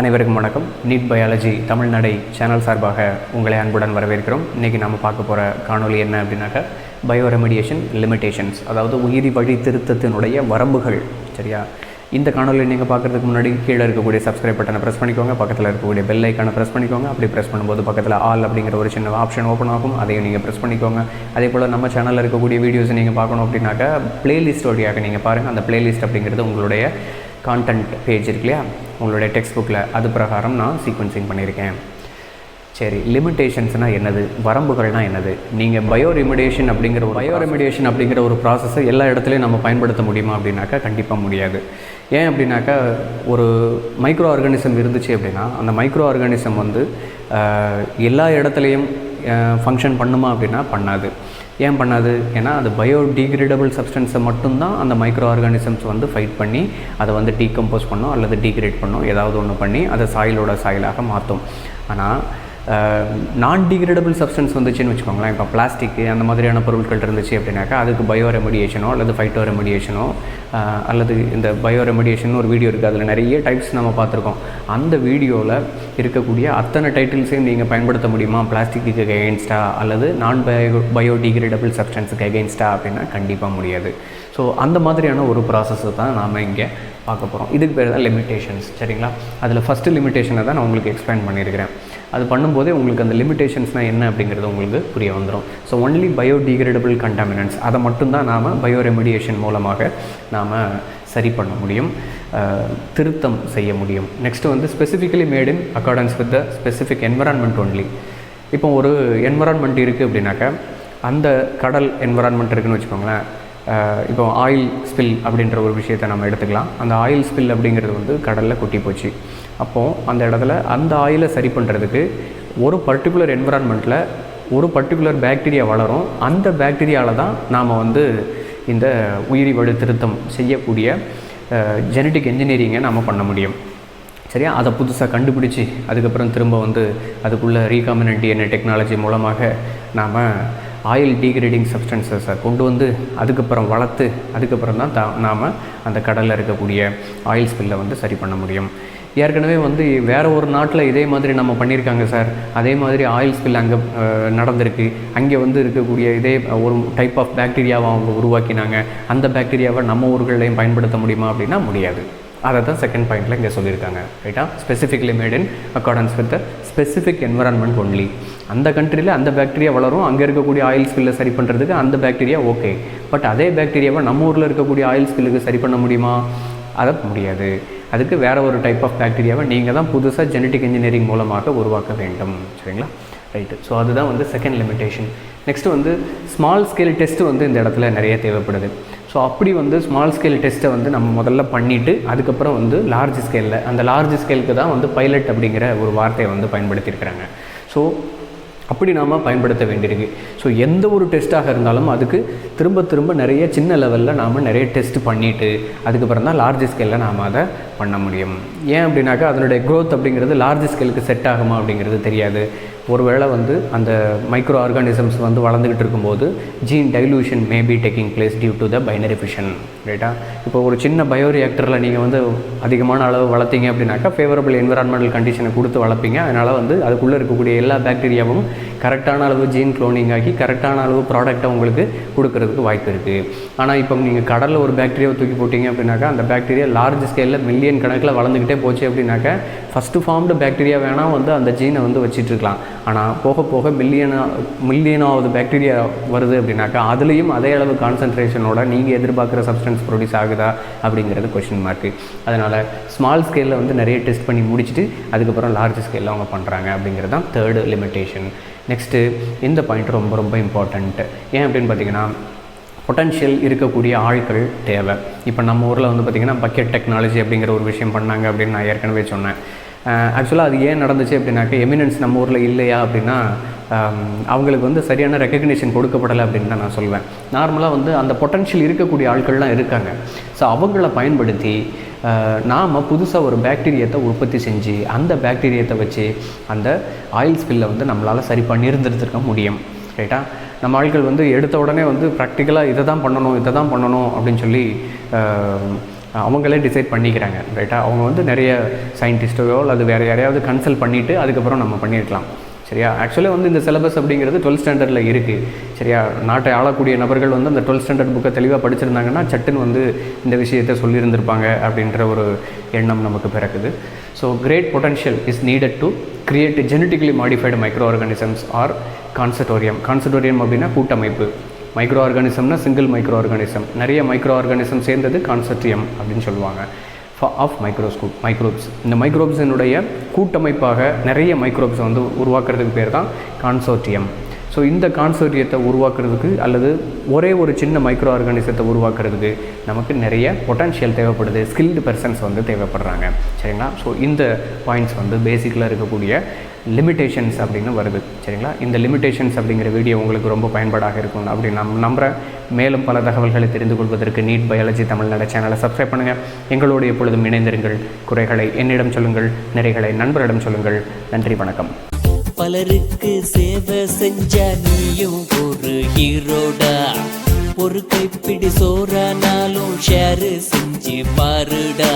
அனைவருக்கும் வணக்கம். NEET biology தமிழ்நடை channel சார்பாக உங்களை அன்புடன் வரவேற்கிறோம். இன்றைக்கி நம்ம பார்க்க போகிற காணொலி என்ன அப்படின்னாக்கா பயோரெமிடியேஷன் லிமிடேஷன்ஸ், அதாவது உயிரி வழி திருத்தத்தினுடைய வரம்புகள். சரியா? இந்த காணொலி நீங்கள் பார்க்குறதுக்கு முன்னாடி கீழே இருக்கக்கூடிய சப்ஸ்கிரைப் பட்டனை ப்ரெஸ் பண்ணிக்கோங்க, பக்கத்தில் இருக்கக்கூடிய பெல் ஐக்கானை ப்ரெஸ் பண்ணிக்கோங்க. அப்படி ப்ரெஸ் பண்ணும்போது பக்கத்தில் ஆல் அப்படிங்கிற ஒரு சின்ன ஆப்ஷன் ஓப்பன் ஆகும், அதையும் நீங்கள் ப்ரெஸ் பண்ணிக்கோங்க. அதே போல் நம்ம சேனலில் இருக்கக்கூடிய வீடியோஸ் நீங்கள் பார்க்கணும் அப்படின்னாக்கா பிளேலிஸ்ட் வழியாக நீங்கள் பாருங்கள். அந்த பிளேலிஸ்ட் அப்படிங்கிறது உங்களுடைய கான்டென்ட் பேஜ் இருக்கு இல்லையா, உங்களுடைய டெக்ஸ்ட் புக்கில், அது பிரகாரம் நான் சீக்வன்சிங் பண்ணியிருக்கேன். சரி, லிமிட்டேஷன்ஸ்னால் என்னது, வரம்புகள்னால் என்னது? நீங்கள் பயோரெமிடியேஷன் அப்படிங்கிற ஒரு ப்ராசஸை எல்லா இடத்துலையும் நம்ம பயன்படுத்த முடியுமா அப்படின்னாக்கா கண்டிப்பாக முடியாது. ஏன் அப்படின்னாக்கா, ஒரு மைக்ரோ ஆர்கானிசம் இருந்துச்சு அப்படின்னா அந்த மைக்ரோ ஆர்கானிசம் எல்லா இடத்துலையும் ஃபங்க்ஷன் பண்ணுமா அப்படின்னா பண்ணாது. ஏன் பண்ணாது? ஏன்னா அது பயோடிகிரேடபிள் சப்ஸ்டன்ஸை மட்டும்தான் அந்த மைக்ரோ ஆர்கானிசம்ஸ் ஃபைட் பண்ணி அதை டீகம்போஸ் பண்ணோம் அல்லது டீக்ரேட் பண்ணோம், ஏதாவது ஒன்று பண்ணி அதை சாயிலாக மாற்றும். ஆனால் நான் டிகிரேடபிள் சப்ஸ்டன்ஸ் வந்துச்சுன்னு வச்சுக்கோங்களேன், இப்போ பிளாஸ்டிக்கு அந்த மாதிரியான பொருட்கள் இருந்துச்சு அப்படின்னாக்கா அதுக்கு பயோரெமிடியேஷனோ அல்லது ஃபைட்டோரெமிடியேஷனோ அல்லது இந்த பயோரெமிடியேஷன் ஒரு வீடியோ இருக்குது, அதில் நிறைய டைப்ஸ் நம்ம பார்த்துருக்கோம். அந்த வீடியோவில் இருக்கக்கூடிய அத்தனை டைட்டில்ஸையும் நீங்கள் பயன்படுத்த முடியுமா பிளாஸ்டிக்கு எகெயின்ஸ்டாக அல்லது நான் பயோடிகிரேடபிள் சப்ஸ்டன்ஸுக்கு எகெயின்ஸ்டாக அப்படின்னா கண்டிப்பாக முடியாது. ஸோ அந்த மாதிரியான ஒரு ப்ராசஸை தான் நாம் இங்கே பார்க்க போகிறோம். இதுக்கு பேர் தான் லிமிட்டேஷன்ஸ். சரிங்களா? அதில் ஃபஸ்ட்டு லிமிட்டேஷனை தான் நான் உங்களுக்கு எக்ஸ்பிளைன் பண்ணியிருக்கிறேன். அது பண்ணும்போதே உங்களுக்கு அந்த லிமிட்டேஷன்ஸ்னால் என்ன அப்படிங்கிறது உங்களுக்கு புரிய வந்துடும். ஸோ ஒன்லி பயோடிகிரேடபிள் கண்டாமினன்ட்ஸ் அதை மட்டும்தான் நாம் பயோரெமிடியேஷன் மூலமாக நாம் சரி பண்ண முடியும், திருத்தம் செய்ய முடியும். Next specifically made in accordance with the specific environment only. இப்போ ஒரு என்விரான்மெண்ட் இருக்குது அப்படின்னாக்கா, அந்த கடல் என்விரான்மெண்ட் இருக்குதுன்னு வச்சுக்கோங்களேன். இப்போ ஆயில் ஸ்பில் அப்படின்ற ஒரு விஷயத்தை நம்ம எடுத்துக்கலாம். அந்த ஆயில் ஸ்பில் அப்படிங்கிறது கடலில் கொட்டி போச்சு. அப்போது அந்த இடத்துல அந்த ஆயிலை சரி பண்ணுறதுக்கு ஒரு பர்டிகுலர் என்விரான்மெண்ட்டில் ஒரு பர்டிகுலர் பாக்டீரியா வளரும். அந்த பாக்டீரியாவில் தான் நாம் இந்த உயிரி வழி திருத்தம் செய்யக்கூடிய ஜெனட்டிக் இன்ஜினியரிங்கை நாம் பண்ண முடியும். சரியா? அதை புதுசாக கண்டுபிடிச்சி அதுக்கப்புறம் திரும்ப அதுக்குள்ளே ரீகாமினன்ட் டிஎன்ஏ டெக்னாலஜி மூலமாக நாம் ஆயில் டீக்ரேடிங் சப்ஸ்டன்சஸை கொண்டு அதுக்கப்புறம் வளர்த்து அதுக்கப்புறம் தான் நாம் அந்த கடலில் இருக்கக்கூடிய ஆயில் ஸ்பில்லை சரி பண்ண முடியும். ஏற்கனவே வேறு ஒரு நாட்டில் இதே மாதிரி நம்ம பண்ணியிருக்காங்க சார், அதே மாதிரி ஆயில் ஸ்பில் அங்கே நடந்திருக்கு, அங்கே இருக்கக்கூடிய இதே ஒரு டைப் ஆஃப் பாக்டீரியாவை அவங்க உருவாக்கினாங்க, அந்த பாக்டீரியாவை நம்ம ஊர்களையும் பயன்படுத்த முடியுமா அப்படின்னா முடியாது. அதை தான் செகண்ட் பாயிண்டில் இங்கே சொல்லியிருக்காங்க. ரைட்டா? Specifically made in accordance with the specific environment only. அந்த கண்ட்ரியில் அந்த பாக்டீரியா வளரும், அங்கே இருக்கக்கூடிய ஆயில் ஸ்பில்லை சரி பண்ணுறதுக்கு அந்த பாக்டீரியா ஓகே. பட் அதே பாக்டீரியாவை நம்ம ஊரில் இருக்கக்கூடிய ஆயில் ஸ்பில்லுக்கு சரி பண்ண முடியுமா? அதை முடியாது. அதுக்கு வேறு ஒரு டைப் ஆஃப் பாக்டீரியாவை நீங்கள் தான் புதுசாக ஜெனட்டிக் இன்ஜினியரிங் மூலமாக உருவாக்க வேண்டும். சரிங்களா? ரைட்டு. ஸோ அதுதான் second limitation. Next small scale test இந்த இடத்துல நிறைய தேவைப்படுது. ஸோ அப்படி ஸ்மால் ஸ்கேல் டெஸ்ட்டை நம்ம முதல்ல பண்ணிவிட்டு அதுக்கப்புறம் லார்ஜ் ஸ்கேலில், அந்த லார்ஜ் ஸ்கேலுக்கு தான் பைலட் அப்படிங்கிற ஒரு வார்த்தையை பயன்படுத்தியிருக்கிறாங்க. ஸோ அப்படி நாம் பயன்படுத்த வேண்டியிருக்கு. ஸோ எந்த ஒரு டெஸ்ட்டாக இருந்தாலும் அதுக்கு திரும்ப நிறைய சின்ன லெவலில் நாம் நிறைய டெஸ்ட் பண்ணிவிட்டு அதுக்கப்புறம் தான் லார்ஜ் ஸ்கேலில் நாம் அதை பண்ண முடியும். ஏன் அப்படின்னாக்கா அதனுடைய க்ரோத் அப்படிங்கிறது லார்ஜ் ஸ்கேலுக்கு செட் ஆகுமா அப்படிங்கிறது தெரியாது. ஒருவேளை அந்த மைக்ரோ ஆர்கானிசம்ஸ் வளர்ந்துக்கிட்டு இருக்கும்போது gene dilution may be taking place due to the binary fission. ரைட்டா? இப்போ ஒரு சின்ன பயோரியாக்டரில் நீங்கள் அதிகமான அளவு வளர்த்தீங்க அப்படின்னாக்கா ஃபேவரபிள் என்விரான்மெண்டல் கண்டிஷனை கொடுத்து வளர்ப்பீங்க. அதனால் அதுக்குள்ளே இருக்கக்கூடிய எல்லா பாக்டீரியாவும் கரெக்டான அளவு ஜீன் க்ளோனிங் ஆகி கரெக்டான அளவு ப்ராடக்டை உங்களுக்கு கொடுக்கறதுக்கு வாய்ப்பு இருக்குது. ஆனால் இப்போ நீங்கள் கடலில் ஒரு பாக்டீரியாவை தூக்கி போட்டிங்க அப்படின்னாக்கா அந்த பாக்டீரியா லார்ஜ் ஸ்கேலில் மில்லியன் கணக்கில் வளர்ந்துக்கிட்டே போச்சு அப்படின்னாக்கா ஃபஸ்ட்டு ஃபார்ம்டு பாக்டீரியா வேணால் அந்த ஜீனை வச்சிட்ருக்கலாம். ஆனால் போக போக மில்லியனாவது பாக்டீரியா வருது அப்படின்னாக்கா அதுலேயும் அதே அளவு கான்சன்ட்ரேஷனோட நீங்கள் எதிர்பார்க்குற சப்ஸ்டன்ஸ் ப்ரொடியூஸ் ஆகுதா அப்படிங்கிறது கொஷின் மார்க்கு. அதனால் ஸ்மால் ஸ்கேலில் நிறைய டெஸ்ட் பண்ணி முடிச்சுட்டு அதுக்கப்புறம் லார்ஜ் ஸ்கேலில் அவங்க பண்ணுறாங்க அப்படிங்கிறது தான் தேர்டு லிமிட்டேஷன். நெக்ஸ்ட்டு இந்த பாயிண்ட் ரொம்ப ரொம்ப இம்பார்ட்டண்ட்டு. ஏன் அப்படின்னு பார்த்தீங்கன்னா, பொட்டன்ஷியல் இருக்கக்கூடிய ஆட்கள் தேவை. இப்போ நம்ம ஊரில் பார்த்திங்கன்னா பக்கெட் டெக்னாலஜி அப்படிங்கிற ஒரு விஷயம் பண்ணாங்க அப்படின்னு நான் ஏற்கனவே சொன்னேன். ஆக்சுவலாக அது ஏன் நடந்துச்சு அப்படின்னாக்கா, எமினன்ஸ் நம்ம ஊரில் இல்லையா அப்படின்னா அவங்களுக்கு சரியான ரெக்கக்னிஷன் கொடுக்கப்படலை அப்படின்னு தான் நான் சொல்வேன். நார்மலாக அந்த பொட்டன்ஷியல் இருக்கக்கூடிய ஆட்கள்லாம் இருக்காங்க. ஸோ அவங்கள பயன்படுத்தி நாம் புதுசாக ஒரு பாக்டீரியத்தை உற்பத்தி செஞ்சு அந்த பாக்டீரியத்தை வச்சு அந்த ஆயில் ஸ்பில்லை நம்மளால் சரி பண்ணியிருந்துருக்க முடியும். ரைட்டா? நம்ம ஆட்கள் எடுத்த உடனே ப்ராக்டிக்கலாக இதை தான் பண்ணணும் அப்படின்னு சொல்லி அவங்களே டிசைட் பண்ணிக்கிறாங்க. ரைட்டா? அவங்க வந்து நிறைய சயின்டிஸ்ட்டோ அல்லது வேறு யாரையாவது கன்சல்ட் பண்ணிவிட்டு அதுக்கப்புறம் நம்ம பண்ணியிருக்கலாம். சரியா? ஆக்சுவலாக வந்து இந்த சிலபஸ் அப்படிங்கிறது 12th ஸ்டாண்டர்டில் இருக்குது. சரியா? நாட்டை ஆளக்கூடிய நபர்கள் வந்து அந்த 12th ஸ்டாண்டர்ட் புக்கை தெளிவாக படிச்சிருந்தாங்கன்னா சட்டுன்னு வந்து இந்த விஷயத்தை சொல்லியிருந்திருப்பாங்க அப்படின்ற ஒரு எண்ணம் நமக்கு பிறக்குது. So great potential is needed to create genetically modified micro organisms or consortium. Consortium அப்படின்னா கூட்டமைப்பு. மைக்ரோ ஆர்கானிசம்னா சிங்கிள் மைக்ரோ ஆர்கானிசம். நிறைய மைக்ரோ ஆர்கானிசம் சேர்ந்தது கான்சர்டியம் அப்படின்னு சொல்லுவாங்க. Of microbes. இந்த மைக்ரோப்ஸினுடைய கூட்டமைப்பாக நிறைய மைக்ரோப்ஸை வந்து உருவாக்குறதுக்கு பேர் தான் கான்சோர்டியம். ஸோ இந்த கான்சோர்டியத்தை உருவாக்குறதுக்கு அல்லது ஒரே ஒரு சின்ன மைக்ரோ ஆர்கானிசத்தை உருவாக்குறதுக்கு நமக்கு நிறைய பொட்டன்ஷியல் தேவைப்படுது. ஸ்கில்டு பர்சன்ஸ் வந்து தேவைப்படுறாங்க. சரிங்களா? ஸோ இந்த பாயிண்ட்ஸ் வந்து பேசிக்கில் இருக்கக்கூடிய லிமிட்டேஷன்ஸ் அப்படின்னு வருது. சரிங்களா? இந்த லிமிட்டேஷன்ஸ் அப்படிங்கிற வீடியோ உங்களுக்கு ரொம்ப பயன்பாடாக இருக்கும் அப்படின்னு நான் நம்புகிறேன். மேலும் பல தகவல்களை தெரிந்து கொள்வதற்கு நீட் பயாலஜி தமிழ்நாடு சேனலை சப்ஸ்கிரைப் பண்ணுங்கள். எங்களோடு எப்பொழுதும் இணைந்திருங்கள். குறைகளை என்னிடம் சொல்லுங்கள், நிறைகளை நண்பரிடம் சொல்லுங்கள். நன்றி, வணக்கம். பலருக்கு சேவை செஞ்ச நீயும் ஒரு ஹீரோடா. ஒரு கைப்பிடி சோறானாலும் ஷேர் செஞ்சு பாருடா.